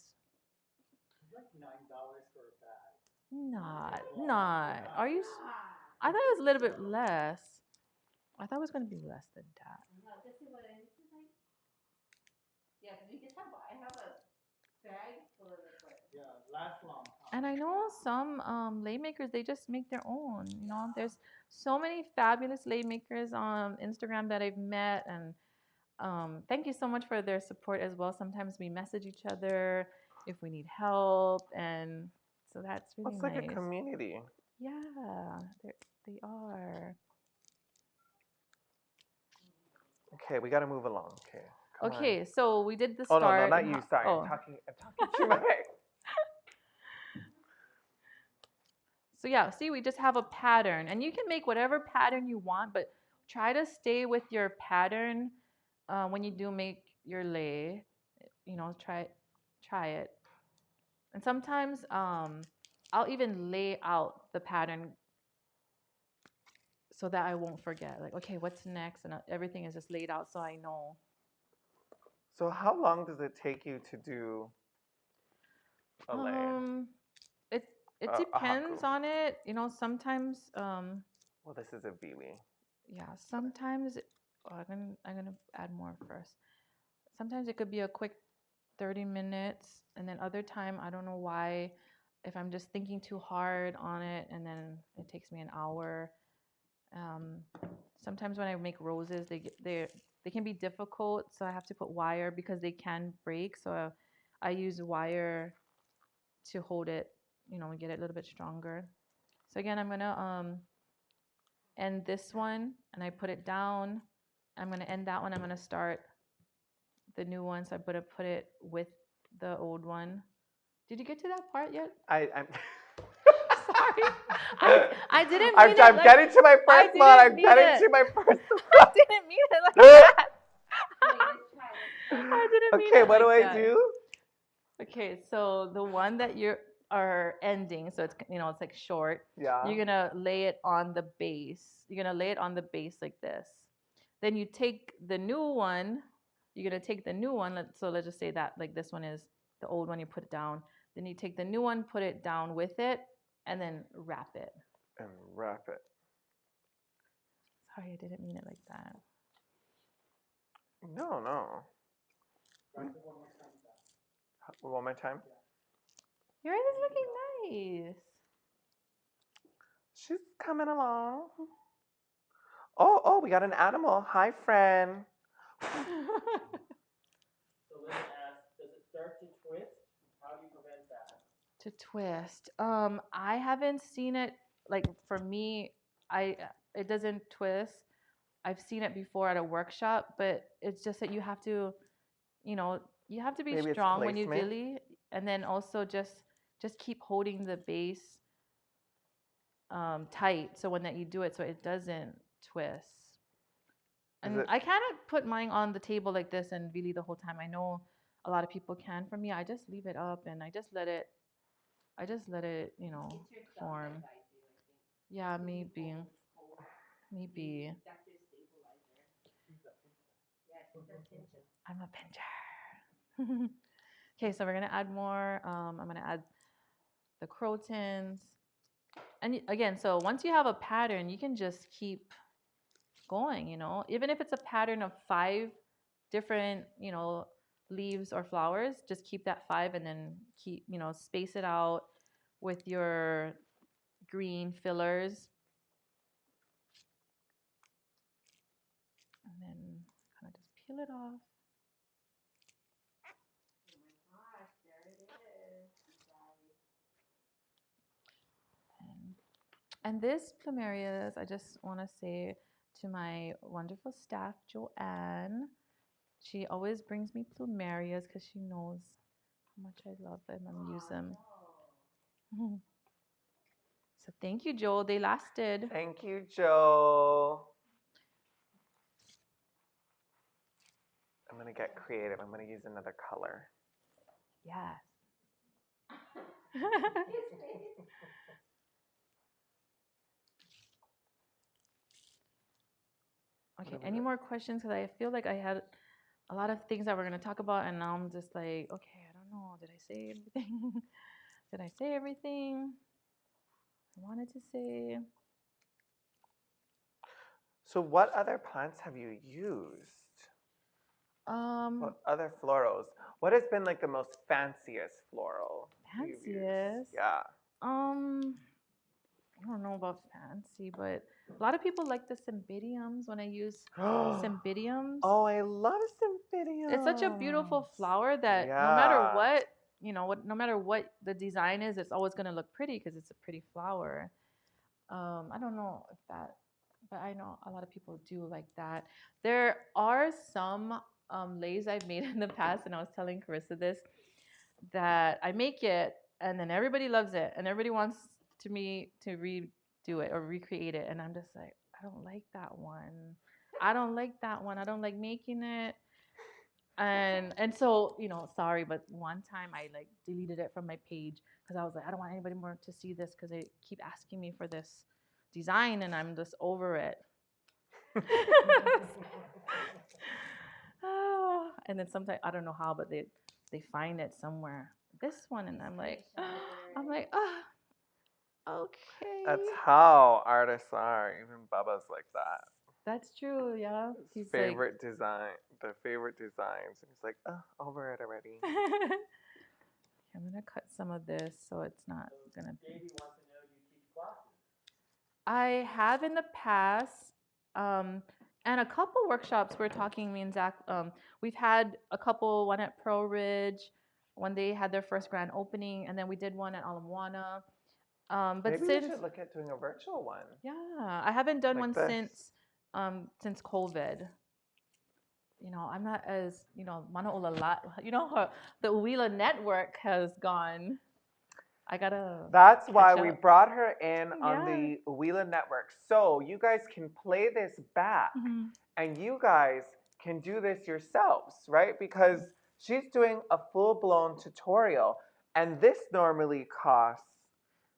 [SPEAKER 1] It's like $9 for a bag.
[SPEAKER 2] not. Are you? I thought it was a little bit less. I thought it was gonna be less than that.
[SPEAKER 3] No, this is what it is like. Yeah, because we just have, I have a bag full of liquid.
[SPEAKER 1] Yeah, lasts long time.
[SPEAKER 2] And I know some lei makers, they just make their own. There's so many fabulous lei makers on Instagram that I've met, and thank you so much for their support as well. Sometimes we message each other if we need help, and so that's really
[SPEAKER 4] It's
[SPEAKER 2] nice.
[SPEAKER 4] like a community.
[SPEAKER 2] Yeah, they are.
[SPEAKER 4] Okay, we gotta move along. Okay. Come
[SPEAKER 2] Okay, so we did the
[SPEAKER 4] on.
[SPEAKER 2] start.
[SPEAKER 4] Oh no, not you. Sorry,
[SPEAKER 2] Oh.
[SPEAKER 4] I'm talking to my.
[SPEAKER 2] So yeah, see, we just have a pattern, and you can make whatever pattern you want, but try to stay with your pattern when you do make your lei. Try it. And sometimes I'll even lay out the pattern so that I won't forget. Like, okay, what's next? And everything is just laid out so I know.
[SPEAKER 4] So how long does it take you to do a lei?
[SPEAKER 2] It depends on it. Sometimes
[SPEAKER 4] Well, this is a viwi.
[SPEAKER 2] yeah, sometimes I'm gonna add more first. Sometimes it could be a quick 30 minutes, and then other time I don't know why, if I'm just thinking too hard on it, and then it takes me an hour. Sometimes when I make roses, they can be difficult, so I have to put wire because they can break. So I use wire to hold it, and get it a little bit stronger. So again, I'm gonna end this one, and I put it down. I'm gonna end that one. I'm gonna start the new one, so I'm gonna put it with the old one. Did you get to that part yet?
[SPEAKER 4] I'm
[SPEAKER 2] Sorry, I didn't mean
[SPEAKER 4] I'm
[SPEAKER 2] it.
[SPEAKER 4] getting to my first one. I'm getting to my first
[SPEAKER 2] I didn't mean it like that. I didn't mean
[SPEAKER 4] Okay,
[SPEAKER 2] it
[SPEAKER 4] what
[SPEAKER 2] like
[SPEAKER 4] do
[SPEAKER 2] that.
[SPEAKER 4] I do?
[SPEAKER 2] Okay, so the one that you are ending, so it's it's like short.
[SPEAKER 4] Yeah.
[SPEAKER 2] You're gonna lay it on the base. You're gonna lay it on the base like this. Then you take the new one. You're gonna take the new one. So let's just say that like this one is the old one. You put it down. Then you take the new one, put it down with it, and then wrap it.
[SPEAKER 4] And wrap it.
[SPEAKER 2] Sorry, I didn't mean it like that.
[SPEAKER 4] No. One more time.
[SPEAKER 2] Yours is looking nice.
[SPEAKER 4] She's coming along. Oh, we got an animal. Hi, friend.
[SPEAKER 5] So Linda asks, does it start to twist? How do you prevent that?
[SPEAKER 2] To twist. I haven't seen it, like for me, it doesn't twist. I've seen it before at a workshop, but it's just that you have to, you have to be
[SPEAKER 4] Maybe it's
[SPEAKER 2] strong when you
[SPEAKER 4] placement.
[SPEAKER 2] dilly, and then also just keep holding the base tight so when that you do it so it doesn't twist. And I cannot put mine on the table like this and really the whole time. I know a lot of people can. For me, I just leave it up and I just let it,
[SPEAKER 3] It's your thumb
[SPEAKER 2] form.
[SPEAKER 3] that guides you, I think.
[SPEAKER 2] Yeah,
[SPEAKER 3] When you
[SPEAKER 2] maybe.
[SPEAKER 3] hold,
[SPEAKER 2] Maybe.
[SPEAKER 3] that's your stabilizer. Yeah, she's a pincher.
[SPEAKER 2] I'm a pincher. Okay, so we're gonna add more. I'm gonna add the crotons. And again, so once you have a pattern, you can just keep going, even if it's a pattern of 5 different, leaves or flowers, just keep that 5 and then keep, space it out with your green fillers. And then kind of just peel it off.
[SPEAKER 3] Oh my gosh, there it is, you guys.
[SPEAKER 2] And this plumerias, I just want to say to my wonderful staff, Joanne, she always brings me plumerias because she knows how much I love them and use them.
[SPEAKER 3] No.
[SPEAKER 2] So thank you, Joel. They lasted.
[SPEAKER 4] Thank you, Joe. I'm going to get creative. I'm going to use another color.
[SPEAKER 2] Yes. Okay, any more questions? Because I feel like I had a lot of things that we're going to talk about, and now I'm just like, okay, I don't know. Did I say everything? Did I say everything I wanted to say?
[SPEAKER 4] So what other plants have you used? What other florals? What has been like the most fanciest floral you've used?
[SPEAKER 2] Fanciest?
[SPEAKER 4] Yeah.
[SPEAKER 2] I don't know about fancy, but a lot of people like the cymbidiums when I use cymbidiums.
[SPEAKER 4] Oh, I love cymbidiums.
[SPEAKER 2] It's such a beautiful flower that no matter what, no matter what the design is, it's always going to look pretty because it's a pretty flower. I don't know if that, but I know a lot of people do like that. There are some leis I've made in the past, and I was telling Carissa this, that I make it and then everybody loves it and everybody wants me to redo it or recreate it, and I'm just like, I don't like that one. I don't like that one. I don't like making it. And so, sorry, but one time I like deleted it from my page because I was like, I don't want anybody more to see this because they keep asking me for this design and I'm just over it. Oh, and then sometimes I don't know how, but they find it somewhere. This one, and I'm like, oh, okay.
[SPEAKER 4] That's how artists are. Even Bubba's like that.
[SPEAKER 2] That's true, yeah.
[SPEAKER 4] His favorite design, the favorite designs, and he's like, oh, over it already.
[SPEAKER 2] I'm gonna cut some of this so it's not gonna.
[SPEAKER 5] Davey wants to know, do you teach classes?
[SPEAKER 2] I have in the past, and a couple workshops we're talking, me and Zach, we've had a couple, one at Pearl Ridge when they had their first grand opening, and then we did one at Alamoana. But
[SPEAKER 4] maybe we should look at doing a virtual one.
[SPEAKER 2] Yeah, I haven't done
[SPEAKER 4] like
[SPEAKER 2] one since COVID. I'm not as, mana ulala, the Uwila network has gone. I gotta.
[SPEAKER 4] That's why we brought her in on the Uwila network. So you guys can play this back and you guys can do this yourselves, right? Because she's doing a full-blown tutorial and this normally costs,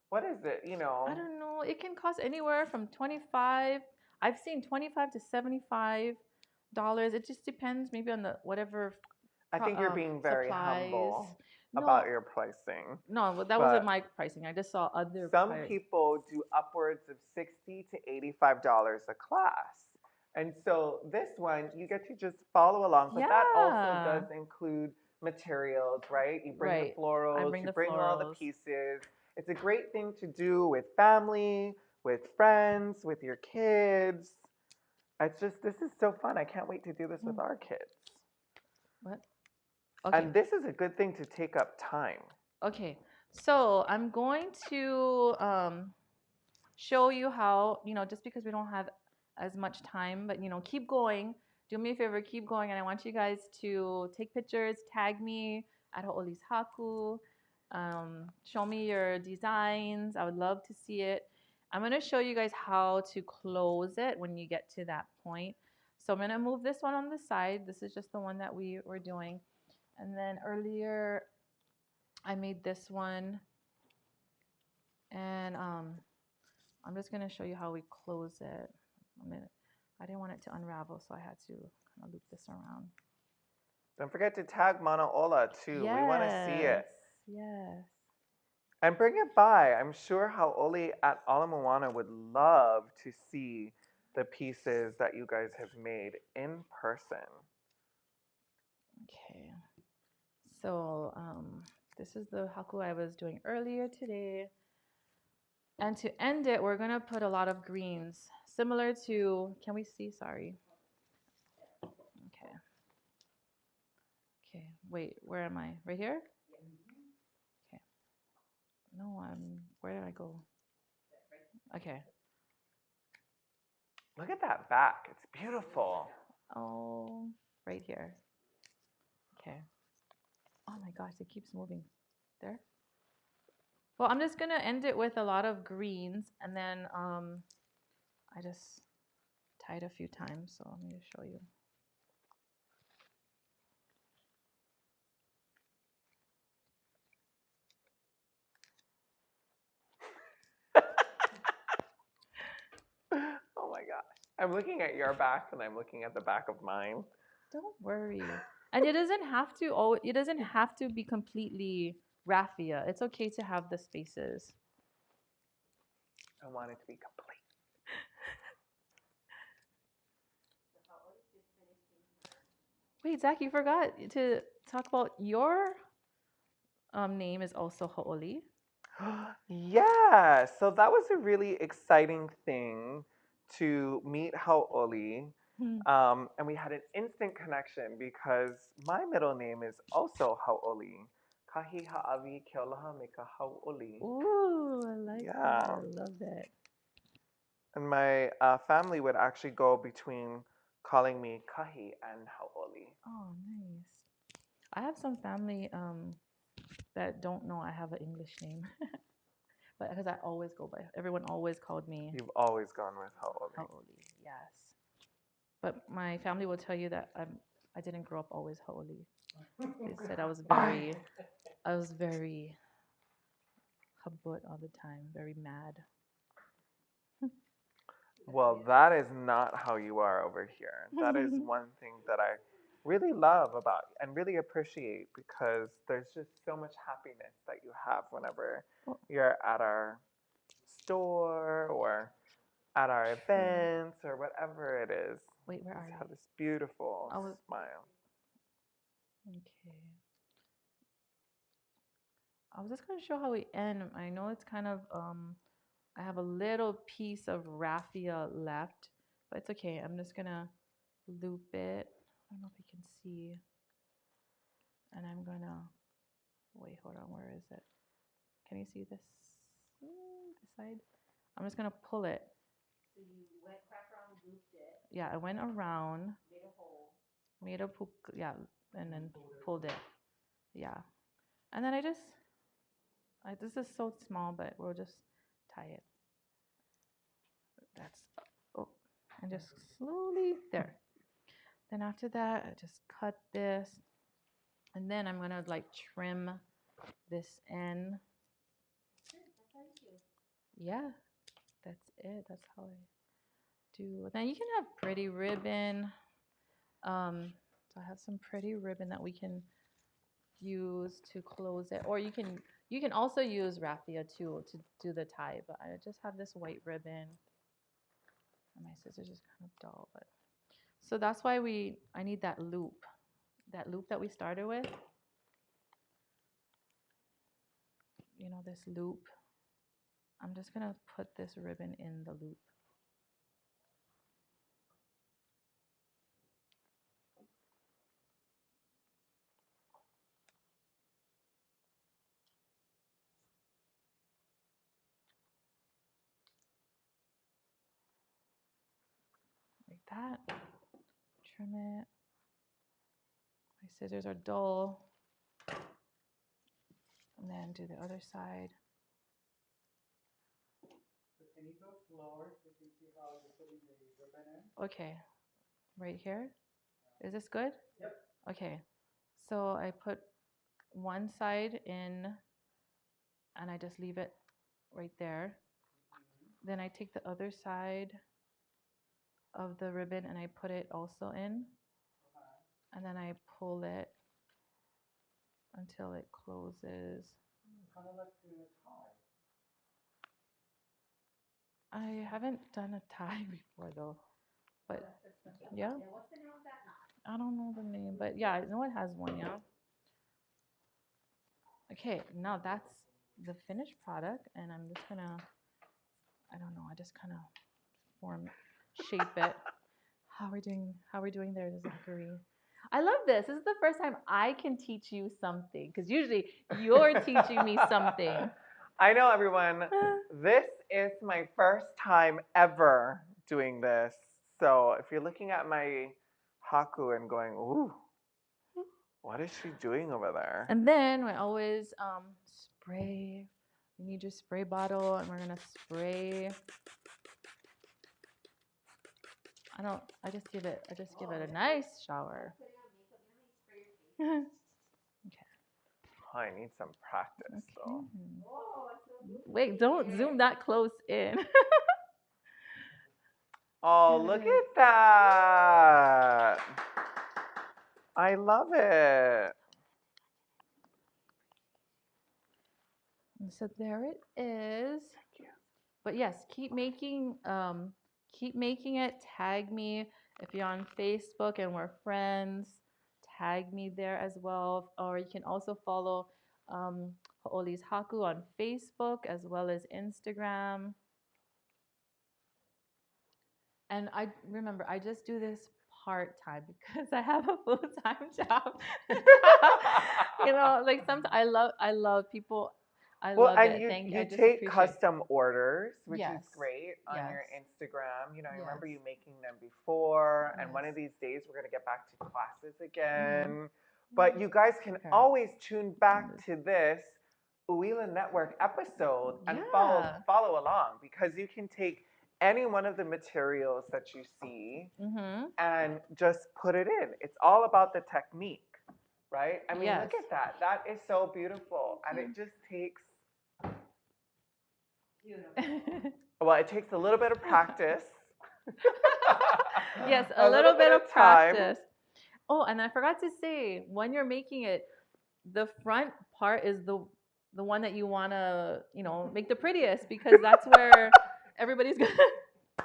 [SPEAKER 4] what is it,
[SPEAKER 2] I don't know. It can cost anywhere from $25. I've seen $25 to $75. It just depends, maybe on the whatever.
[SPEAKER 4] I think you're being very humble about your pricing.
[SPEAKER 2] No, that wasn't my pricing. I just saw other.
[SPEAKER 4] Some people do upwards of $60 to $85 a class. And so this one, you get to just follow along. But that also does include materials, right? You bring the florals, you bring all the pieces. It's a great thing to do with family, with friends, with your kids. This is so fun. I can't wait to do this with our kids.
[SPEAKER 2] What? Okay.
[SPEAKER 4] And this is a good thing to take up time.
[SPEAKER 2] Okay. So I'm going to show you how, just because we don't have as much time, but, keep going. Do me a favor, keep going. And I want you guys to take pictures, tag me at Ho'oli's Haku. Show me your designs. I would love to see it. I'm going to show you guys how to close it when you get to that point. So I'm going to move this one on the side. This is just the one that we were doing. And then earlier I made this one. And I'm just going to show you how we close it. I didn't want it to unravel, so I had to kind of loop this around.
[SPEAKER 4] Don't forget to tag Mana Ola too.
[SPEAKER 2] Yes,
[SPEAKER 4] we want to see it.
[SPEAKER 2] Yes.
[SPEAKER 4] And bring it by. I'm sure Hau'oli at Ala Moana would love to see the pieces that you guys have made in person.
[SPEAKER 2] Okay. So this is the haku I was doing earlier today. And to end it, we're going to put a lot of greens, similar to, can we see? Sorry. Okay. Okay, wait, where am I? Right here? Okay. No, where did I go? Okay.
[SPEAKER 4] Look at that back. It's beautiful.
[SPEAKER 2] Oh, right here. Okay. Oh my gosh, it keeps moving. There. Well, I'm just going to end it with a lot of greens, and then I just tied a few times, so let me just show you.
[SPEAKER 4] Oh my gosh. I'm looking at your back and I'm looking at the back of mine.
[SPEAKER 2] Don't worry. And it doesn't have to be completely raffia. It's okay to have the spaces.
[SPEAKER 4] I want it to be complete.
[SPEAKER 2] Wait, Zach, you forgot to talk about your name is also Ho'oli.
[SPEAKER 4] Yeah, so that was a really exciting thing to meet Hau'oli. And we had an instant connection because my middle name is also Hau'oli. Kahi ha'awi keolaha meka Hau'oli.
[SPEAKER 2] Ooh, I like that. I love that.
[SPEAKER 4] And my family would actually go between calling me Kahi and Hau'oli.
[SPEAKER 2] Oh, nice. I have some family that don't know I have an English name. But because I always go by, everyone always called me
[SPEAKER 4] You've always gone with Hau'oli.
[SPEAKER 2] Hau'oli, yes. But my family will tell you that I didn't grow up always Hau'oli. They said I was very habut all the time, very mad.
[SPEAKER 4] Well, that is not how you are over here. That is one thing that I really love about and really appreciate because there's just so much happiness that you have whenever you're at our store or at our events or whatever it is.
[SPEAKER 2] Wait, where are
[SPEAKER 4] you?
[SPEAKER 2] you?
[SPEAKER 4] Have this beautiful smile.
[SPEAKER 2] Okay. I was just going to show how we end. I know it's kind of, I have a little piece of raffia left, but it's okay. I'm just going to loop it. I don't know if you can see. And I'm going to, wait, hold on. Where is it? Can you see this? This side? I'm just going to pull it.
[SPEAKER 3] So you went back around, looped it.
[SPEAKER 2] Yeah, I went around.
[SPEAKER 3] Made a hole.
[SPEAKER 2] Made a poop, yeah, and then pulled it. Yeah. And then this is so small, but we'll just tie it. That's, and just slowly, there. Then after that, I just cut this. And then I'm going to like trim this end. Yeah, that's it. That's how I do. Then you can have pretty ribbon. So I have some pretty ribbon that we can use to close it, or you can also use raffia too to do the tie, but I just have this white ribbon and my scissors is kind of dull, but so that's why I need that loop that we started with, this loop I'm just gonna put this ribbon in the loop. Like that. Trim it. My scissors are dull. And then do the other side.
[SPEAKER 5] So can you go slower so you can see how you're putting the ribbon in?
[SPEAKER 2] Okay, right here. Is this good?
[SPEAKER 5] Yep.
[SPEAKER 2] Okay, so I put one side in and I just leave it right there. Then I take the other side of the ribbon and I put it also in. And then I pull it until it closes.
[SPEAKER 5] Kind of like doing a tie.
[SPEAKER 2] I haven't done a tie before though, but yeah.
[SPEAKER 3] What's the name of that knot?
[SPEAKER 2] I don't know the name, but yeah, I know it has one, yeah. Okay, now that's the finished product, and I'm just gonna, I don't know, I just kind of shape it. How are we doing there, Zachary? I love this. This is the first time I can teach you something, because usually you're teaching me something.
[SPEAKER 4] I know, everyone. This is my first time ever doing this. So if you're looking at my Haku and going, ooh, what is she doing over there?
[SPEAKER 2] And then we always spray. You need your spray bottle, and we're gonna spray. I just give it a nice shower. Okay.
[SPEAKER 4] Oh, I need some practice, though.
[SPEAKER 2] Wait, don't zoom that close in.
[SPEAKER 4] Oh, look at that. I love it.
[SPEAKER 2] So there it is. But yes, keep making it. Tag me if you're on Facebook and we're friends. Tag me there as well. Or you can also follow Ha'oli's Haku on Facebook as well as Instagram. And I remember I just do this part-time because I have a full-time job. You know, like sometimes I love people. I love it.
[SPEAKER 4] You take custom orders, which
[SPEAKER 2] Yes.
[SPEAKER 4] is great on
[SPEAKER 2] Yes.
[SPEAKER 4] your Instagram. You know, I remember
[SPEAKER 2] Yes.
[SPEAKER 4] you making them before, and
[SPEAKER 2] Yes.
[SPEAKER 4] one of these days we're gonna get back to classes again.
[SPEAKER 2] Mm-hmm.
[SPEAKER 4] But you guys can
[SPEAKER 2] Okay.
[SPEAKER 4] always tune back to this Uwila Network episode and follow along, because you can take any one of the materials that you see and just put it in. It's all about the technique, right? I mean, look at that. That is so beautiful. And it just takes, well, it takes a little bit of practice.
[SPEAKER 2] Yes, a little bit of practice. Oh, and I forgot to say, when you're making it, the front part is the one that you want to, you know, make the prettiest, because that's where everybody's going to.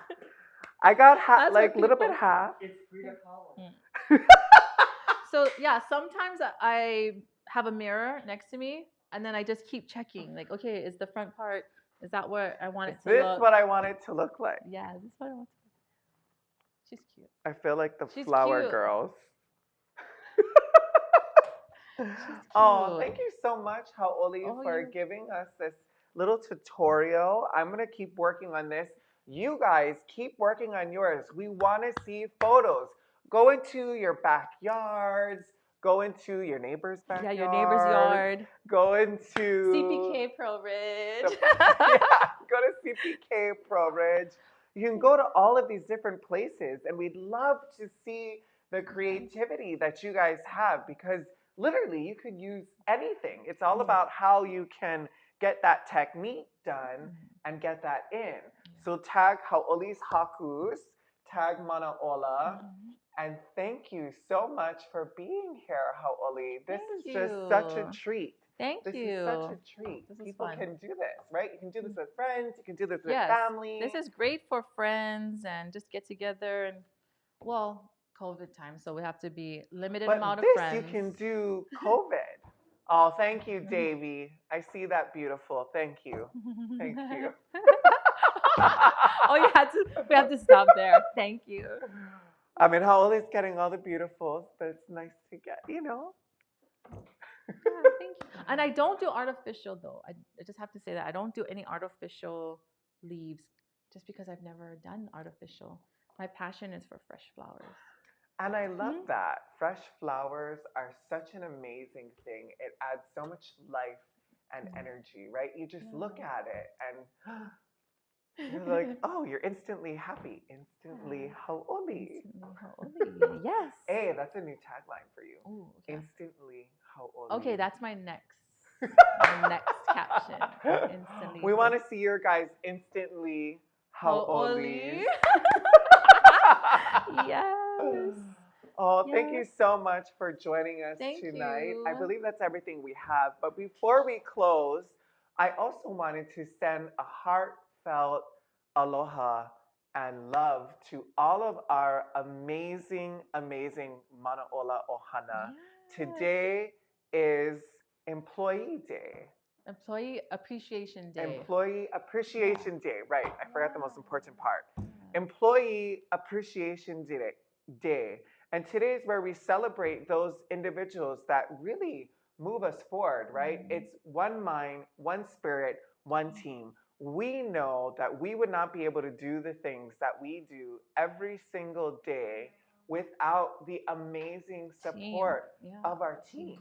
[SPEAKER 4] I got like a little bit half.
[SPEAKER 5] It's Frida Kahlo.
[SPEAKER 2] So yeah, sometimes I have a mirror next to me, and then I just keep checking, like, okay, is the front part, is that what I want it to look?
[SPEAKER 4] Is this what I want it to look like?
[SPEAKER 2] Yeah, this is what I want it to look like. She's cute.
[SPEAKER 4] I feel like the
[SPEAKER 2] She's
[SPEAKER 4] flower
[SPEAKER 2] cute.
[SPEAKER 4] girls.
[SPEAKER 2] She's
[SPEAKER 4] Oh,
[SPEAKER 2] cute.
[SPEAKER 4] thank you so much, Haoli,
[SPEAKER 2] Oh,
[SPEAKER 4] for giving us this little tutorial. I'm going to keep working on this. You guys keep working on yours. We want to see photos. Go into your backyards. Go into your neighbor's backyard.
[SPEAKER 2] Yeah, your neighbor's yard.
[SPEAKER 4] Go into
[SPEAKER 2] CPK Pro Ridge.
[SPEAKER 4] Yeah, go to CPK Pro Ridge. You can go to all of these different places, and we'd love to see the creativity that you guys have, because literally you could use anything. It's all about how you can get that technique done and get that in. So tag Haoli's Hakus, tag Manaola, and thank you so much for being here, Haoli. This is just such a treat.
[SPEAKER 2] Thank you.
[SPEAKER 4] This is such a treat. People can do this, right? You can do this with friends. You can do this with family.
[SPEAKER 2] This is great for friends and just get together, and, well, COVID time, so we have to be limited amount of friends.
[SPEAKER 4] But this you can do COVID. Oh, thank you, Davy. I see that beautiful. Thank you. Thank you.
[SPEAKER 2] Oh, we have to stop there. Thank you.
[SPEAKER 4] I mean, Haoli's getting all the beautifuls, but it's nice to get,
[SPEAKER 2] Yeah, thank you. And I don't do artificial though. I just have to say that I don't do any artificial leaves just because I've never done artificial. My passion is for fresh flowers.
[SPEAKER 4] And I love
[SPEAKER 2] Mhm.
[SPEAKER 4] that. Fresh flowers are such an amazing thing. It adds so much life and energy, right? You just look
[SPEAKER 2] Yeah.
[SPEAKER 4] at it and you're like, oh, you're instantly happy. Instantly Haoli.
[SPEAKER 2] Instantly Haoli. Yes.
[SPEAKER 4] Hey, that's a new tagline for you.
[SPEAKER 2] Ooh, okay.
[SPEAKER 4] Instantly Haoli.
[SPEAKER 2] Okay, that's my next caption. Instantly
[SPEAKER 4] We want to see your guys instantly
[SPEAKER 2] Haoli.
[SPEAKER 4] Haolis.
[SPEAKER 2] Yes.
[SPEAKER 4] Oh, thank
[SPEAKER 2] Yes.
[SPEAKER 4] you so much for joining us
[SPEAKER 2] Thank
[SPEAKER 4] tonight. I
[SPEAKER 2] you.
[SPEAKER 4] believe that's everything we have. But before we close, I also wanted to send a heartfelt aloha and love to all of our amazing, amazing Manaola Ohana.
[SPEAKER 2] Yes.
[SPEAKER 4] Today is Employee Day.
[SPEAKER 2] Employee Appreciation Day.
[SPEAKER 4] Employee Appreciation Day, right. I forgot the most important part.
[SPEAKER 2] Yeah.
[SPEAKER 4] Employee Appreciation Day. And today is where we celebrate those individuals that really move us forward, right? It's one mind, one spirit, one team. We know that we would not be able to do the things that we do every single day without the amazing support of our team.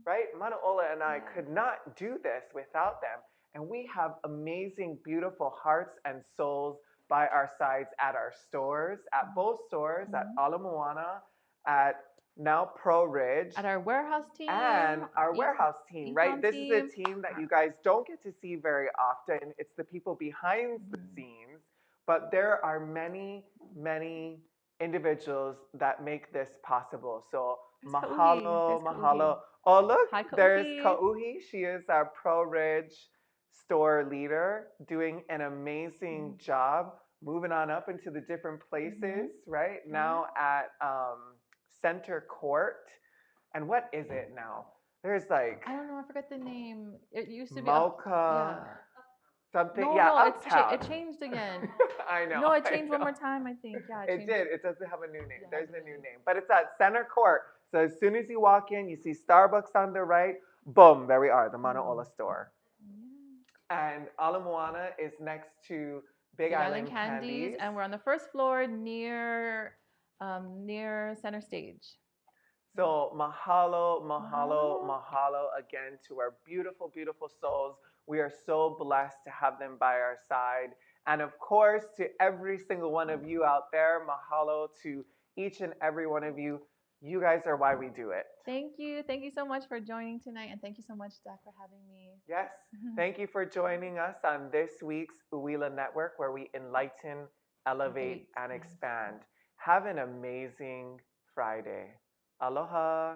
[SPEAKER 4] Right? Manaola and I could not do this without them. And we have amazing, beautiful hearts and souls by our sides at our stores, at both stores, at Ala Moana, at now Pro Ridge.
[SPEAKER 2] At our warehouse team.
[SPEAKER 4] And our warehouse team, right? This is a
[SPEAKER 2] team.
[SPEAKER 4] team that you guys don't get to see very often. It's the people behind the scenes. But there are many, many individuals that make this possible. So mahalo, mahalo. Oh, look,
[SPEAKER 2] Hi,
[SPEAKER 4] there's
[SPEAKER 2] Kauhi.
[SPEAKER 4] Kauhi. She is our Pro Ridge store leader, doing an amazing job, moving on up into the different places, right? Now at Center Court. And what is it now? There's like
[SPEAKER 2] I don't know. I forgot the name. It used to be
[SPEAKER 4] Mocha, something.
[SPEAKER 2] No,
[SPEAKER 4] yeah,
[SPEAKER 2] no,
[SPEAKER 4] Uptown.
[SPEAKER 2] it changed again.
[SPEAKER 4] I know.
[SPEAKER 2] No, it changed one more time. I think. Yeah,
[SPEAKER 4] It did. It doesn't have a new name.
[SPEAKER 2] Yeah,
[SPEAKER 4] There's
[SPEAKER 2] it
[SPEAKER 4] a
[SPEAKER 2] has a
[SPEAKER 4] new
[SPEAKER 2] new
[SPEAKER 4] name. But it's at Center Court. So as soon as you walk in, you see Starbucks on the right. Boom, there we are, the Manaola store. And Ala Moana is next to Big Island Candies.
[SPEAKER 2] And we're on the first floor near center stage.
[SPEAKER 4] So mahalo, mahalo, mahalo again to our beautiful, beautiful souls. We are so blessed to have them by our side. And of course, to every single one of you out there, mahalo to each and every one of you. You guys are why we do it.
[SPEAKER 2] Thank you. Thank you so much for joining tonight. And thank you so much, Zach, for having me.
[SPEAKER 4] Yes. Thank you for joining us on this week's Uwila Network, where we enlighten, elevate, and expand. Have an amazing Friday. Aloha.